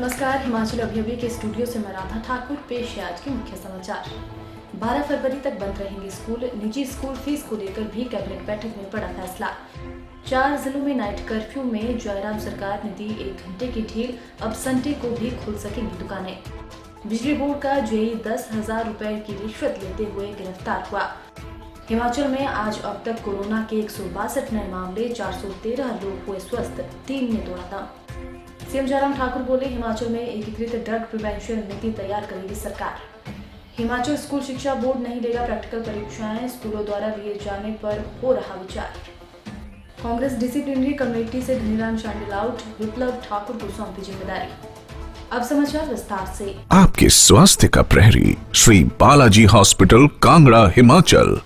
नमस्कार। हिमाचल अभियान के स्टूडियो से मैं राधा ठाकुर। पेश है आज के मुख्य समाचार। 12 फरवरी तक बंद रहेंगे स्कूल। निजी स्कूल फीस को लेकर भी कैबिनेट बैठक में बड़ा फैसला। 4 जिलों में नाइट कर्फ्यू में जयराम सरकार ने दी 1 घंटे की ढील। अब संडे को भी खुल सकेंगी दुकानें। बिजली बोर्ड का जेई 10,000 रुपए की रिश्वत लेते हुए गिरफ्तार हुआ। हिमाचल में आज अब तक कोरोना के 162 नए मामले, 413 लोग हुए स्वस्थ, 3 ने तोड़ा दम। सीएम जयराम ठाकुर बोले, हिमाचल में एकीकृत ड्रग प्रिवेंशन नीति तैयार करेगी सरकार। हिमाचल स्कूल शिक्षा बोर्ड नहीं लेगा प्रैक्टिकल परीक्षाएं, स्कूलों द्वारा लिए जाने पर हो रहा विचार। कांग्रेस डिसिप्लिनरी कमेटी से धनीराम शांडिल आउट, विप्लव ठाकुर को सौंपी जिम्मेदारी। अब समाचार विस्तार से। आपके स्वास्थ्य का प्रहरी श्री बालाजी हॉस्पिटल, कांगड़ा, हिमाचल।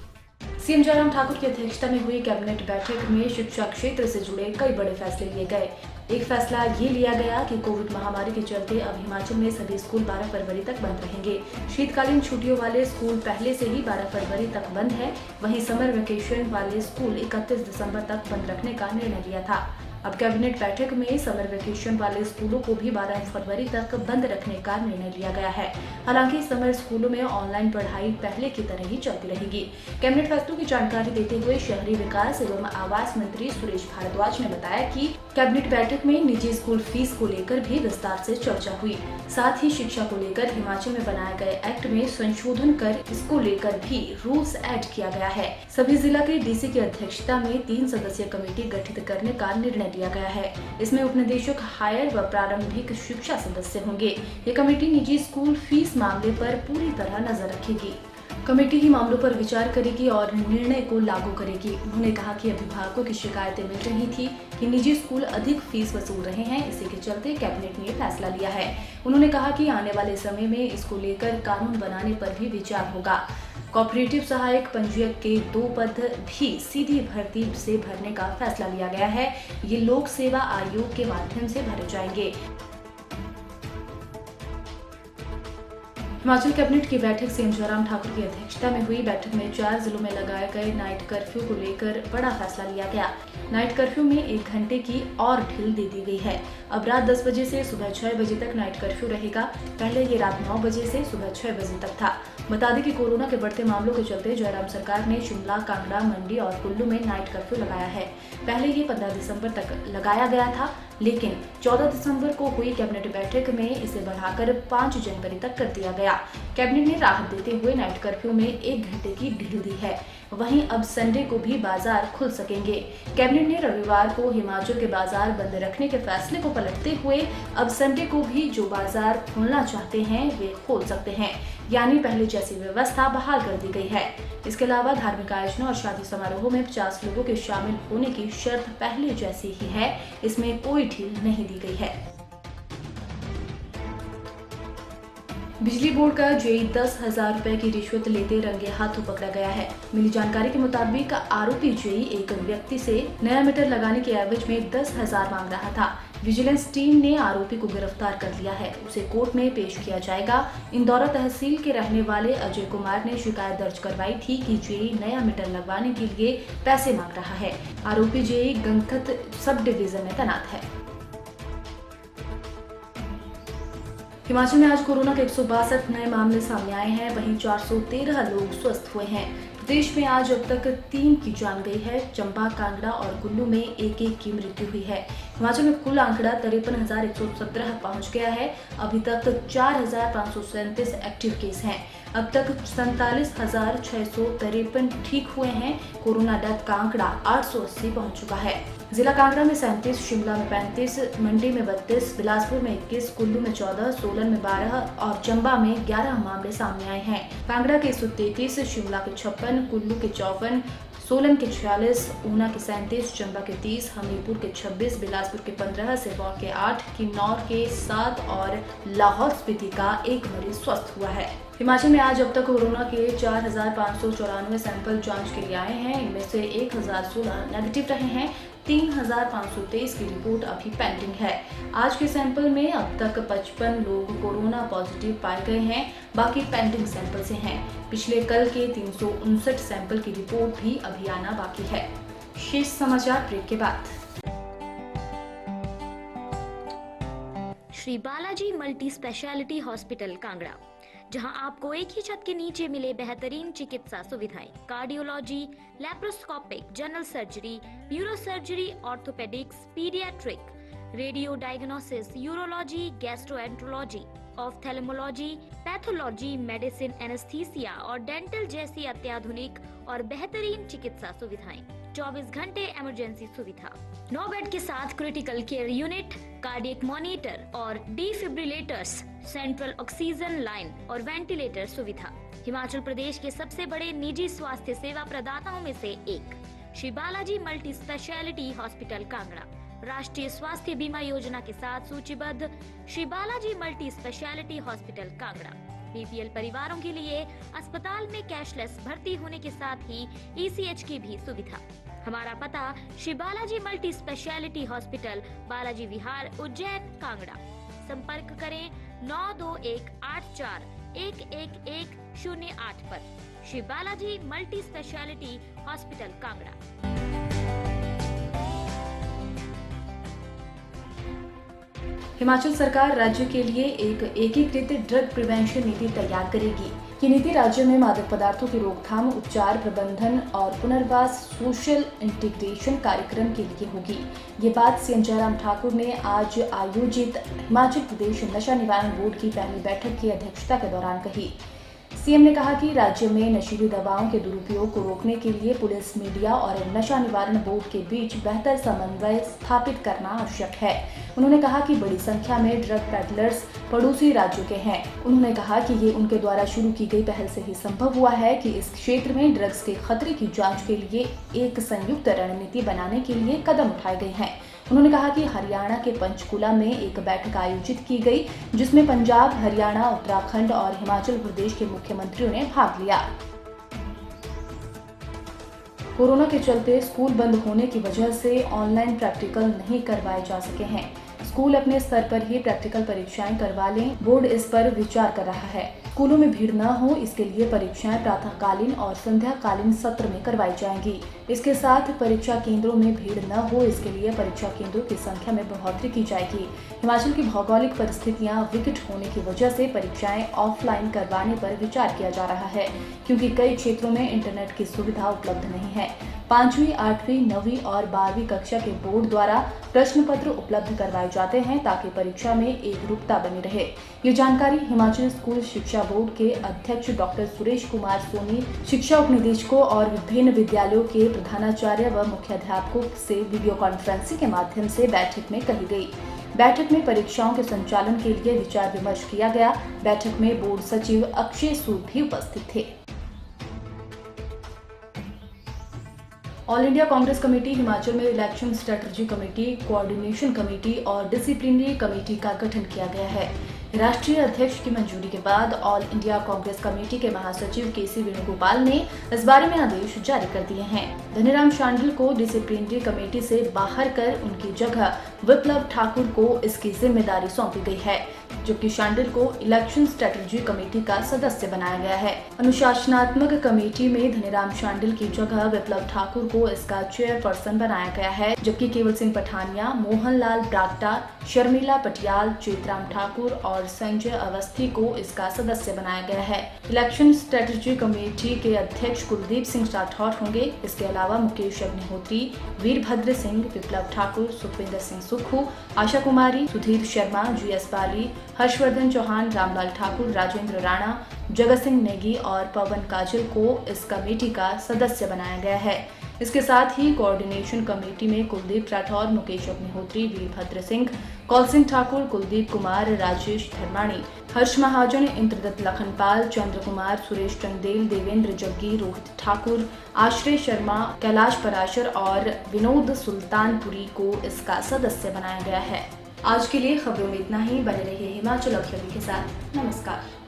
सीएम जयराम ठाकुर की अध्यक्षता में हुई कैबिनेट बैठक में शिक्षा क्षेत्र से जुड़े कई बड़े फैसले लिए गए। एक फैसला ये लिया गया कि कोविड महामारी के चलते अब हिमाचल में सभी स्कूल 12 फरवरी तक बंद रहेंगे। शीतकालीन छुट्टियों वाले स्कूल पहले से ही 12 फरवरी तक बंद है। वहीं समर वेकेशन वाले स्कूल 31 दिसंबर तक बंद रखने का निर्णय लिया था। अब कैबिनेट बैठक में समर वेकेशन वाले स्कूलों को भी 12 फरवरी तक बंद रखने का निर्णय लिया गया है। हालांकि समर स्कूलों में ऑनलाइन पढ़ाई पहले की तरह ही चलती रहेगी। कैबिनेट फैसलों की जानकारी देते हुए शहरी विकास एवं आवास मंत्री सुरेश भारद्वाज ने बताया कि कैबिनेट बैठक में निजी स्कूल फीस को लेकर भी विस्तार से चर्चा हुई। साथ ही शिक्षा को लेकर हिमाचल में बनाए गए एक्ट में संशोधन कर इसको लेकर भी रूल्स ऐड किया गया है। सभी जिला के डीसी की अध्यक्षता में 3 सदस्यीय कमेटी गठित करने का निर्णय लिया गया है। इसमें उपनिदेशक, हायर व प्रारंभिक शिक्षा सदस्य होंगे। ये कमेटी निजी स्कूल फीस मामले पर पूरी तरह नजर रखेगी। कमेटी ही मामलों पर विचार करेगी और निर्णय को लागू करेगी। उन्होंने कहा कि अभिभावकों की शिकायतें मिल रही थी कि निजी स्कूल अधिक फीस वसूल रहे हैं। इसी के चलते कैबिनेट ने फैसला लिया है। उन्होंने कहा कि आने वाले समय में इसको लेकर कानून बनाने पर भी विचार होगा। कोऑपरेटिव सहायक पंजीयक के 2 पद भी सीधी भर्ती से भरने का फैसला लिया गया है। ये लोक सेवा आयोग के माध्यम से भरे जाएंगे। हिमाचल कैबिनेट की बैठक सीएम जयराम ठाकुर की अध्यक्षता में हुई। बैठक में 4 जिलों में लगाए गए नाइट कर्फ्यू को लेकर बड़ा फैसला लिया गया। नाइट कर्फ्यू में 1 घंटे की और ढील दे दी गई है। अब रात 10 बजे से सुबह 6 बजे तक नाइट कर्फ्यू रहेगा। पहले ये रात 9 बजे से सुबह 6 बजे तक था। बता दें कि कोरोना के बढ़ते मामलों के चलते जयराम सरकार ने शिमला, कांगड़ा, मंडी और कुल्लू में नाइट कर्फ्यू लगाया है। पहले ये 15 दिसंबर तक लगाया गया था, लेकिन 14 दिसंबर को हुई कैबिनेट बैठक में इसे बढ़ाकर 5 जनवरी तक कर दिया गया। कैबिनेट ने राहत देते हुए नाइट कर्फ्यू में 1 घंटे की ढील दी है। वहीं अब संडे को भी बाजार खुल सकेंगे। कैबिनेट ने रविवार को हिमाचल के बाजार बंद रखने के फैसले को पलटते हुए अब संडे को भी जो बाजार खोलना चाहते हैं वे खोल सकते हैं, यानी पहले जैसी व्यवस्था बहाल कर दी गई है। इसके अलावा धार्मिक आयोजनों और शादी समारोहों में 50 लोगों के शामिल होने की शर्त पहले जैसी ही है। इसमें कोई ढील नहीं दी गई है। बिजली बोर्ड का जेई 10,000 रुपए की रिश्वत लेते रंगे हाथों पकड़ा गया है। मिली जानकारी के मुताबिक आरोपी जेई एक व्यक्ति से नया मीटर लगाने के एवज में 10,000 मांग रहा था। विजिलेंस टीम ने आरोपी को गिरफ्तार कर लिया है। उसे कोर्ट में पेश किया जाएगा। इंदौरा तहसील के रहने वाले अजय कुमार ने शिकायत दर्ज करवाई थी कि जेई नया मीटर लगवाने के लिए पैसे मांग रहा है। आरोपी जेई गंगथत सब डिवीजन में तैनात है। हिमाचल में आज कोरोना के 162 नए मामले सामने आए हैं। वहीं 413 लोग स्वस्थ हुए हैं। प्रदेश में आज अब तक 3 की जान गई है। चंबा, कांगड़ा और कुल्लू में 1-1 की मृत्यु हुई है। हिमाचल में कुल आंकड़ा 53,117 पहुंच गया है। अभी तक 4,537 एक्टिव केस हैं। अब तक 47,653 ठीक हुए हैं। कोरोना डेथ का आंकड़ा 880 पहुंच चुका है। जिला कांगड़ा में 37, शिमला में 35, मंडी में 32, बिलासपुर में 21, कुल्लू में 14, सोलन में 12 और चंबा में 11 मामले सामने आए हैं। कांगड़ा के 133, शिमला के 56, कुल्लू के 54, सोलन के 46, ऊना के 37, चंबा के 30, हमीरपुर के 26, बिलासपुर के 15, सिरमौर के 8, किन्नौर के 7 और लाहौल स्पीति का 1 मरीज स्वस्थ हुआ है। हिमाचल में आज अब तक कोरोना के 4,594 सैंपल जांच के लिए आए हैं। इनमें से 1,016 नेगेटिव रहे हैं। 3,523 की रिपोर्ट अभी पेंडिंग है। आज के सैंपल में अब तक 55 लोग कोरोना पॉजिटिव पाए गए हैं। बाकी पेंडिंग सैंपल से हैं। पिछले कल के 359 सैंपल की रिपोर्ट भी अभी आना बाकी है। शेष समाचार ब्रेक के बाद। Shri Balaji multi speciality hospital Kangra, जहां आपको एक ही छत के नीचे मिले बेहतरीन चिकित्सा सुविधाएं, cardiology, laparoscopic, general surgery, neuro surgery, orthopaedics, paediatric, radio diagnosis, urology, gastroenterology, ophthalmology, pathology, medicine, anaesthesia और डेंटल जैसी अत्याधुनिक और बेहतरीन चिकित्सा सुविधाएं, 24 घंटे इमरजेंसी सुविधा, 9 बेड के साथ critical care unit, cardiac monitor और डिफिब्रिलेटर्स, सेंट्रल ऑक्सीजन लाइन और वेंटिलेटर सुविधा। हिमाचल प्रदेश के सबसे बड़े निजी स्वास्थ्य सेवा प्रदाताओं में से एक Shri Balaji multi speciality hospital Kangra राष्ट्रीय स्वास्थ्य बीमा योजना के साथ सूचीबद्ध Shri Balaji multi speciality hospital Kangra BPL परिवारों के लिए अस्पताल में कैशलेस भर्ती होने के साथ ही ईसीएच की भी सुविधा। हमारा पता Shri Balaji multi speciality hospital, Balaji Vihar, Ujjain, Kangra. संपर्क करें 9218411108 पर। Shri Balaji multi speciality hospital Kangra. Himachal सरकार राज्य के लिए एक एकीकृत ड्रग प्रिवेंशन नीति तैयार करेगी। ये नीति राज्य में मादक पदार्थों की रोकथाम, उपचार, प्रबंधन और पुनर्वास सोशल इंटीग्रेशन कार्यक्रम के लिए होगी। ये बात सीएम जयराम ठाकुर ने आज आयोजित हिमाचल प्रदेश नशा निवारण बोर्ड की पहली बैठक की अध्यक्षता के दौरान कही। सीएम ने कहा कि राज्य में नशीली दवाओं के दुरुपयोग को रोकने के लिए पुलिस, मीडिया और नशा निवारण बोर्ड के बीच बेहतर समन्वय स्थापित करना आवश्यक है। उन्होंने कहा कि बड़ी संख्या में ड्रग पेडलर्स पड़ोसी राज्यों के हैं। उन्होंने कहा कि ये उनके द्वारा शुरू की गई पहल से ही संभव हुआ है कि इस क्षेत्र में ड्रग्स के खतरे की जांच के लिए एक संयुक्त रणनीति बनाने के लिए कदम उठाए गए हैं। उन्होंने कहा कि हरियाणा के पंचकुला में एक बैठक आयोजित की गई, जिसमें पंजाब, हरियाणा, उत्तराखंड और हिमाचल प्रदेश के मुख्यमंत्रियों ने भाग लिया। कोरोना के चलते स्कूल बंद होने की वजह से ऑनलाइन प्रैक्टिकल नहीं करवाए जा सके हैं। स्कूल अपने स्तर पर ही प्रैक्टिकल परीक्षाएं करवा लें, बोर्ड इस पर विचार कर रहा है। स्कूलों में भीड़ न हो, इसके लिए परीक्षाएं प्रातःकालीन और संध्याकालीन सत्र में करवाई जाएंगी। इसके साथ परीक्षा केंद्रों में भीड़ न हो, इसके लिए परीक्षा केंद्रों की संख्या में बढ़ोतरी की जाएगी। हिमाचल की भौगोलिक परिस्थितियां विकट होने की वजह से परीक्षाएं ऑफलाइन करवाने पर विचार किया जा रहा है, क्योंकि कई क्षेत्रों में इंटरनेट की सुविधा उपलब्ध नहीं है। 5वीं, 8वीं, 9वीं और 12वीं कक्षा के बोर्ड द्वारा प्रश्न पत्र उपलब्ध करवाए जाते हैं ताकि परीक्षा में एकरूपता बनी रहे। ये जानकारी हिमाचल स्कूल शिक्षा बोर्ड के अध्यक्ष डॉक्टर सुरेश कुमार सोनी, शिक्षा उपनिदेशकों और विभिन्न विद्यालयों के प्रधानाचार्य व मुख्याध्यापकों से वीडियो कॉन्फ्रेंसिंग के माध्यम से बैठक में कही गई। बैठक में परीक्षाओं के संचालन के लिए विचार विमर्श किया गया। बैठक में बोर्ड सचिव अक्षय सूद भी उपस्थित थे। All India Congress committee Himachal में election strategy committee, coordination committee और डिसिप्लिनरी कमेटी का गठन किया गया है। राष्ट्रीय अध्यक्ष की मंजूरी के बाद ऑल इंडिया कांग्रेस कमेटी के महासचिव केसी वेणुगोपाल ने इस बारे में आदेश जारी कर दिए हैं। धनीराम शांडिल को डिसिप्लिनरी कमेटी से बाहर कर उनकी जगह विप्लव ठाकुर को इसकी जिम्मेदारी सौंपी गई है, जबकि शांडिल को इलेक्शन स्ट्रेटजी कमेटी का सदस्य बनाया गया है। अनुशासनात्मक कमेटी में धनीराम शांडिल की जगह विप्लव ठाकुर को इसका चेयरपर्सन बनाया गया है, जबकि केवल सिंह पठानिया, मोहन लाल ब्राक्टा, शर्मिला पटियाल, चेतराम ठाकुर और संजय अवस्थी को इसका सदस्य बनाया गया है। इलेक्शन स्ट्रेटजी कमेटी के अध्यक्ष कुलदीप सिंह राठौर होंगे। इसके अलावा मुकेश अग्निहोत्री, वीरभद्र सिंह, विप्लव ठाकुर, सुखविंदर सिंह सुक्खू, आशा कुमारी, सुधीर शर्मा, जीएस बाली, हर्षवर्धन चौहान, रामलाल ठाकुर, राजेंद्र राणा, जगत सिंह नेगी और पवन काजल को इस कमेटी का सदस्य बनाया गया है। इसके साथ ही कोऑर्डिनेशन कमेटी में कुलदीप राठौर, मुकेश अग्निहोत्री, वीरभद्र सिंह, कौल सिंह ठाकुर, कुलदीप कुमार, राजेश धर्माणी, हर्ष महाजन, इंद्रदत्त लखनपाल, चंद्र कुमार, सुरेश चंदेल, देवेंद्र जग्गी, रोहित ठाकुर, आश्रय शर्मा, कैलाश पराशर और विनोद सुल्तानपुरी को इसका सदस्य बनाया गया है। आज के लिए खबरों में इतना ही। बने रहिए हिमाचल अखिल के साथ। नमस्कार।